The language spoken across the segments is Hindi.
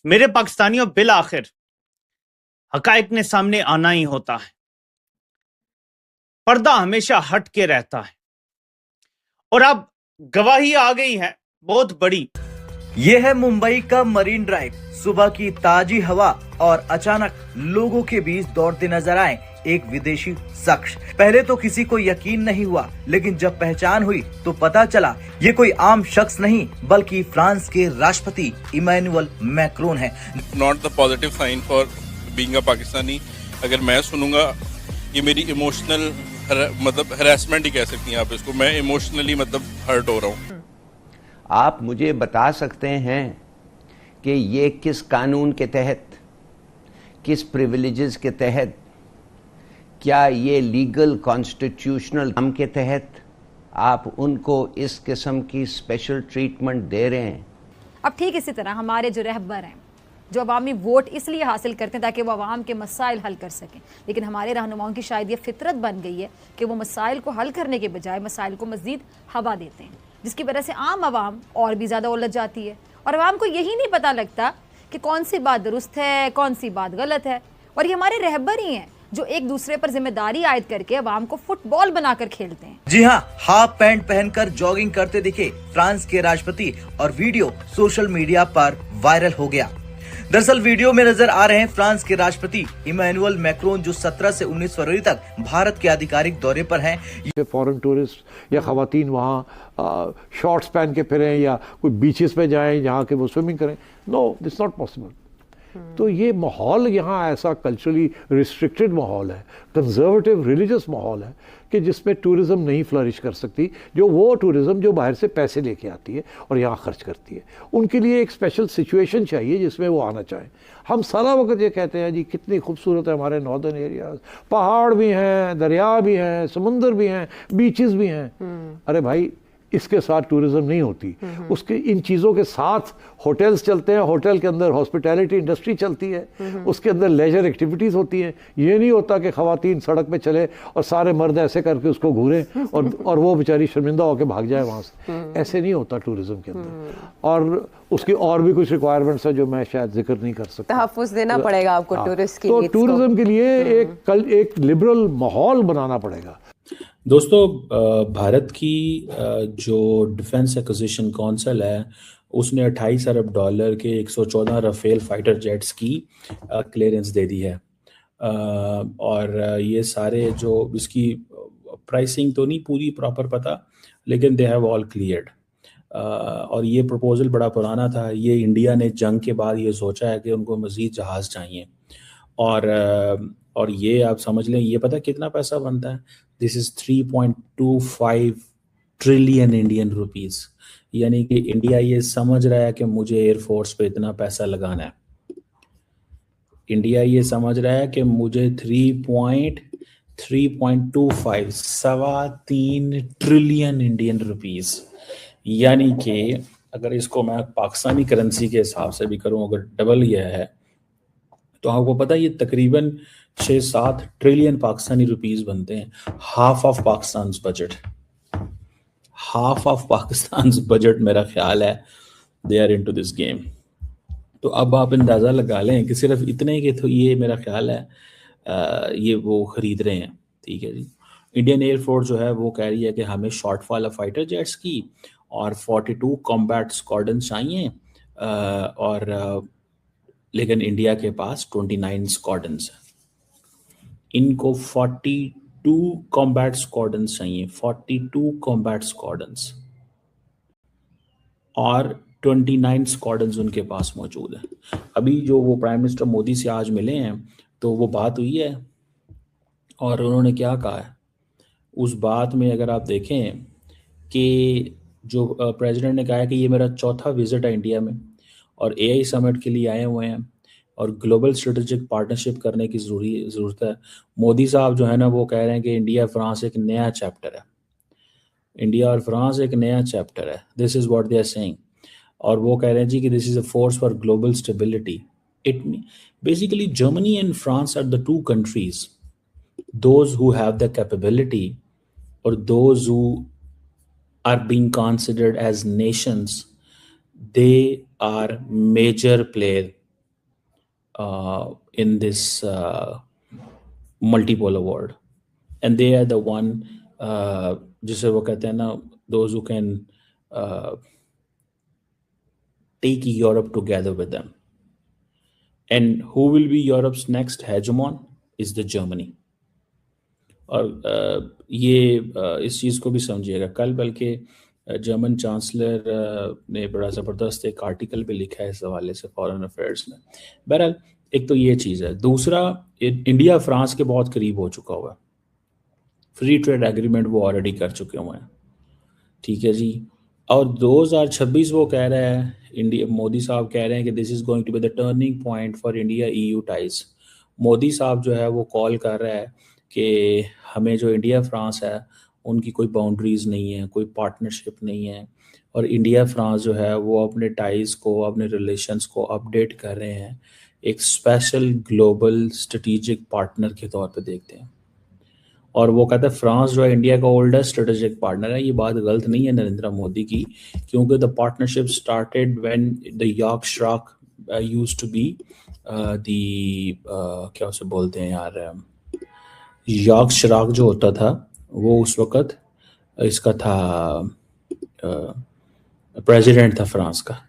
मेरे पाकिस्तानियों, बिल आखिर हकायक ने सामने आना ही होता है। पर्दा हमेशा हट के रहता है और अब गवाही आ गई है बहुत बड़ी। ये है मुंबई का मरीन ड्राइव। सुबह की ताजी हवा और अचानक लोगों के बीच दौड़ते नजर आए एक विदेशी शख्स। पहले तो किसी को यकीन नहीं हुआ, लेकिन जब पहचान हुई तो पता चला ये कोई आम शख्स नहीं बल्कि फ्रांस के राष्ट्रपति इमैनुअल मैक्रोन है। Not the positive sign for being a Pakistani. अगर मैं सुनूंगा ये मेरी इमोशनल मतलब हरासमेंट ही कह सकती हैं आप इसको। मैं इमोशनली मतलब हर्ट हो रहा हूँ। आप मुझे बता सकते हैं कि ये किस कानून के तहत, किस प्रिविलेजेस के तहत, क्या ये लीगल कॉन्स्टिट्यूशनल काम के तहत आप उनको इस किस्म की स्पेशल ट्रीटमेंट दे रहे हैं? अब ठीक इसी तरह हमारे जो रहबर हैं, जो अवामी वोट इसलिए हासिल करते हैं ताकि वो अवाम के मसाइल हल कर सकें, लेकिन हमारे रहनुमाओं की शायद ये फितरत बन गई है कि वो मसाइल को हल करने के बजाय मसाइल को मज़ीद हवा देते हैं, जिसकी वजह से आम आवाम और भी ज़्यादा उलझ जाती है और आवाम को यही नहीं पता लगता कि कौन सी बात दुरुस्त है, कौन सी बात गलत है। और ये हमारे रहबर ही हैं जो एक दूसरे पर जिम्मेदारी आयद करके अवाम को फुटबॉल बनाकर खेलते हैं। जी हाँ, हाफ पैंट पहनकर जॉगिंग करते दिखे फ्रांस के राष्ट्रपति और वीडियो सोशल मीडिया पर वायरल हो गया। दरअसल वीडियो में नजर आ रहे हैं फ्रांस के राष्ट्रपति इमैनुअल मैक्रोन, जो 17 से 19 फरवरी तक भारत के आधिकारिक दौरे पर हैं। फॉरेन टूरिस्ट या खवातीन वहाँ शॉर्ट्स पहन के फिरें या कोई बीचेस पे जाएं जहाँ के वो स्विमिंग करें, नो, दिस नॉट पॉसिबल। तो ये माहौल यहाँ ऐसा कल्चरली रिस्ट्रिक्टेड माहौल है, कंजर्वेटिव रिलीजियस माहौल है कि जिसमें टूरिज़्म नहीं फ्लरिश कर सकती। जो वो टूरिज़्म जो बाहर से पैसे लेके आती है और यहाँ खर्च करती है, उनके लिए एक स्पेशल सिचुएशन चाहिए जिसमें वो आना चाहें। हम सारा वक्त ये कहते हैं जी कितनी खूबसूरत है हमारे नॉर्दर्न एरियाज, पहाड़ भी हैं, दरिया भी हैं, समुंदर भी हैं, बीचेस भी हैं। अरे भाई, इसके साथ टूरिज्म नहीं होती। उसके इन चीज़ों के साथ होटल्स चलते हैं, होटल के अंदर हॉस्पिटैलिटी इंडस्ट्री चलती है, उसके अंदर लेजर एक्टिविटीज़ होती हैं। ये नहीं होता कि ख़वातीन सड़क पे चले और सारे मर्द ऐसे करके उसको घूरें और वो बेचारी शर्मिंदा होकर भाग जाए वहाँ से। ऐसे नहीं होता टूरिज्म के अंदर। और उसकी और भी कुछ रिक्वायरमेंट्स है जो मैं शायद जिक्र नहीं कर सकता। तहफ़्फ़ुज़ देना पड़ेगा आपको टूरिस्ट की। तो टूरिज्म के लिए एक लिबरल माहौल बनाना पड़ेगा। दोस्तों, भारत की जो डिफेंस एक्विजिशन काउंसिल है उसने 28 अरब डॉलर के 114 राफेल फाइटर जेट्स की क्लियरेंस दे दी है। और ये सारे जो इसकी प्राइसिंग तो नहीं पूरी प्रॉपर पता, लेकिन दे हैव ऑल क्लियर्ड। और ये प्रपोजल बड़ा पुराना था। ये इंडिया ने जंग के बाद ये सोचा है कि उनको मज़ीद जहाज़ चाहिए। और ये आप समझ लें, ये पता कितना पैसा बनता है? This is 3.25 trillion Indian rupees. यानी कि इंडिया ये समझ रहा है कि मुझे एयरफोर्स पे इतना पैसा लगाना है। इंडिया ये समझ रहा है कि मुझे 3.25 3.25 ट्रिलियन इंडियन रुपीज़, यानी कि अगर इसको मैं पाकिस्तानी करेंसी के हिसाब से भी करूं, अगर डबल ये है तो आपको पता है ये तकरीबन 6-7 ट्रिलियन पाकिस्तानी रुपीस बनते हैं। Half of Pakistan budget, half of Pakistan budget मेरा ख्याल है they are into this game. तो अब आप अंदाज़ा लगा लें कि सिर्फ इतने के तो ये मेरा ख्याल है ये वो ख़रीद रहे हैं। ठीक है जी। इंडियन एयरफोर्स जो है वो कह रही है कि हमें शॉर्टफॉल ऑफ फाइटर जेट्स की और 42 कॉम्बैट स्क्वाड्रन चाहिए, और लेकिन इंडिया के पास 29 स्क्वाड्रन्स हैं। इनको 42 कॉम्बैट स्क्वाड्रन्स चाहिए, 42 कॉम्बैट स्क्वाड्रन्स, और 29 स्क्वाड्रन्स उनके पास मौजूद है। अभी जो वो प्राइम मिनिस्टर मोदी से आज मिले हैं तो वो बात हुई है और उन्होंने क्या कहा है उस बात में अगर आप देखें कि जो प्रेसिडेंट ने कहा है कि ये मेरा चौथा विजिट है इंडिया में और एआई समिट के लिए आए हुए हैं और ग्लोबल स्ट्रेटेजिक पार्टनरशिप करने की ज़रूरत है। मोदी साहब जो है ना वो कह रहे हैं कि इंडिया फ्रांस एक नया चैप्टर है, इंडिया और फ्रांस एक नया चैप्टर है। This is what they are saying. और वो कह रहे हैं जी कि this is a force for global stability. It basically Germany and France are the two countries, those who have the capability और those who are being considered as nations, they are major player in this multipolar world, and they are the one जिसे वो कहते हैं ना, those who can take Europe together with them. And who will be Europe's next hegemon is the Germany. और ये इस चीज़ को भी समझिएगा। कल बल्कि जर्मन चांसलर ने बड़ा ज़बरदस्त एक आर्टिकल भी लिखा है इस हवाले से फॉरेन अफेयर्स में। बहरहाल एक तो ये चीज़ है। दूसरा, इंडिया फ्रांस के बहुत करीब हो चुका हुआ है। फ्री ट्रेड एग्रीमेंट वो ऑलरेडी कर चुके हुए हैं, ठीक है जी। और 2026 वो कह रहा है, इंडिया मोदी साहब कह रहे हैं कि this is going to be the turning point for India EU ties. Modi साहब जो है वो कॉल कर रहा है कि हमें जो इंडिया फ्रांस है उनकी कोई बाउंड्रीज़ नहीं है, कोई पार्टनरशिप नहीं है, और इंडिया फ्रांस जो है वो अपने टाइज़ को, अपने रिलेशंस को अपडेट कर रहे हैं, एक स्पेशल ग्लोबल स्ट्रेटेजिक पार्टनर के तौर पे देखते हैं। और वो कहता है फ्रांस जो है इंडिया का ओल्डेस्ट स्ट्रेटेजिक पार्टनर है। ये बात गलत नहीं है नरेंद्र मोदी की, क्योंकि the partnership started when the यॉर्क श्राक यूज्ड टू बी क्या उसे बोलते हैं यार, यॉर्क श्राक जो होता था वो उस वक्त इसका था प्रेसिडेंट था फ्रांस का।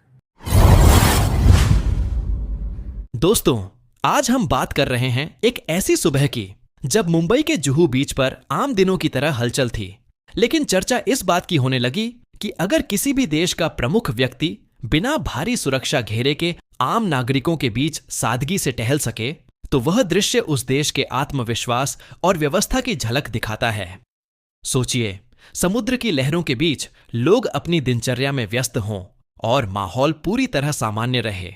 दोस्तों, आज हम बात कर रहे हैं एक ऐसी सुबह की जब मुंबई के जुहू बीच पर आम दिनों की तरह हलचल थी, लेकिन चर्चा इस बात की होने लगी कि अगर किसी भी देश का प्रमुख व्यक्ति बिना भारी सुरक्षा घेरे के आम नागरिकों के बीच सादगी से टहल सके तो वह दृश्य उस देश के आत्मविश्वास और व्यवस्था की झलक दिखाता है। सोचिए, समुद्र की लहरों के बीच लोग अपनी दिनचर्या में व्यस्त हों और माहौल पूरी तरह सामान्य रहे।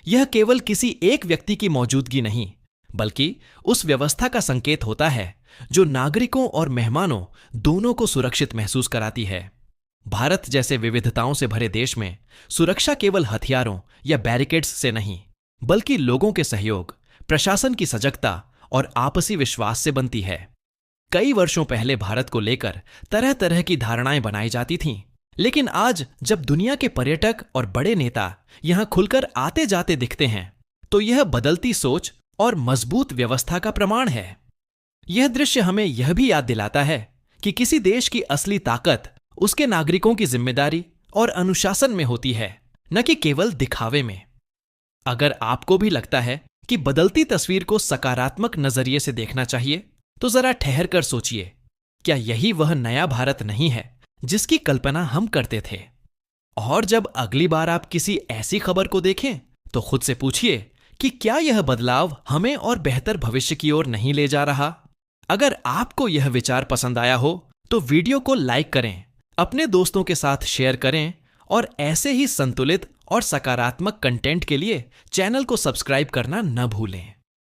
यह केवल किसी एक व्यक्ति की मौजूदगी नहीं, बल्कि उस व्यवस्था का संकेत होता है जो नागरिकों और मेहमानों दोनों को सुरक्षित महसूस कराती है। भारत जैसे विविधताओं से भरे देश में सुरक्षा केवल हथियारों या बैरिकेड्स से नहीं, बल्कि लोगों के सहयोग, प्रशासन की सजगता और आपसी विश्वास से बनती है। कई वर्षों पहले भारत को लेकर तरह तरह की धारणाएं बनाई जाती थीं, लेकिन आज जब दुनिया के पर्यटक और बड़े नेता यहां खुलकर आते जाते दिखते हैं, तो यह बदलती सोच और मजबूत व्यवस्था का प्रमाण है। यह दृश्य हमें यह भी याद दिलाता है कि किसी देश की असली ताकत उसके नागरिकों की जिम्मेदारी और अनुशासन में होती है, न कि केवल दिखावे में। अगर आपको भी लगता है कि बदलती तस्वीर को सकारात्मक नजरिए से देखना चाहिए, तो जरा ठहर कर सोचिए, क्या यही वह नया भारत नहीं है जिसकी कल्पना हम करते थे? और जब अगली बार आप किसी ऐसी खबर को देखें तो खुद से पूछिए कि क्या यह बदलाव हमें और बेहतर भविष्य की ओर नहीं ले जा रहा? अगर आपको यह विचार पसंद आया हो तो वीडियो को लाइक करें, अपने दोस्तों के साथ शेयर करें और ऐसे ही संतुलित और सकारात्मक कंटेंट के लिए चैनल को सब्सक्राइब करना न भूलें।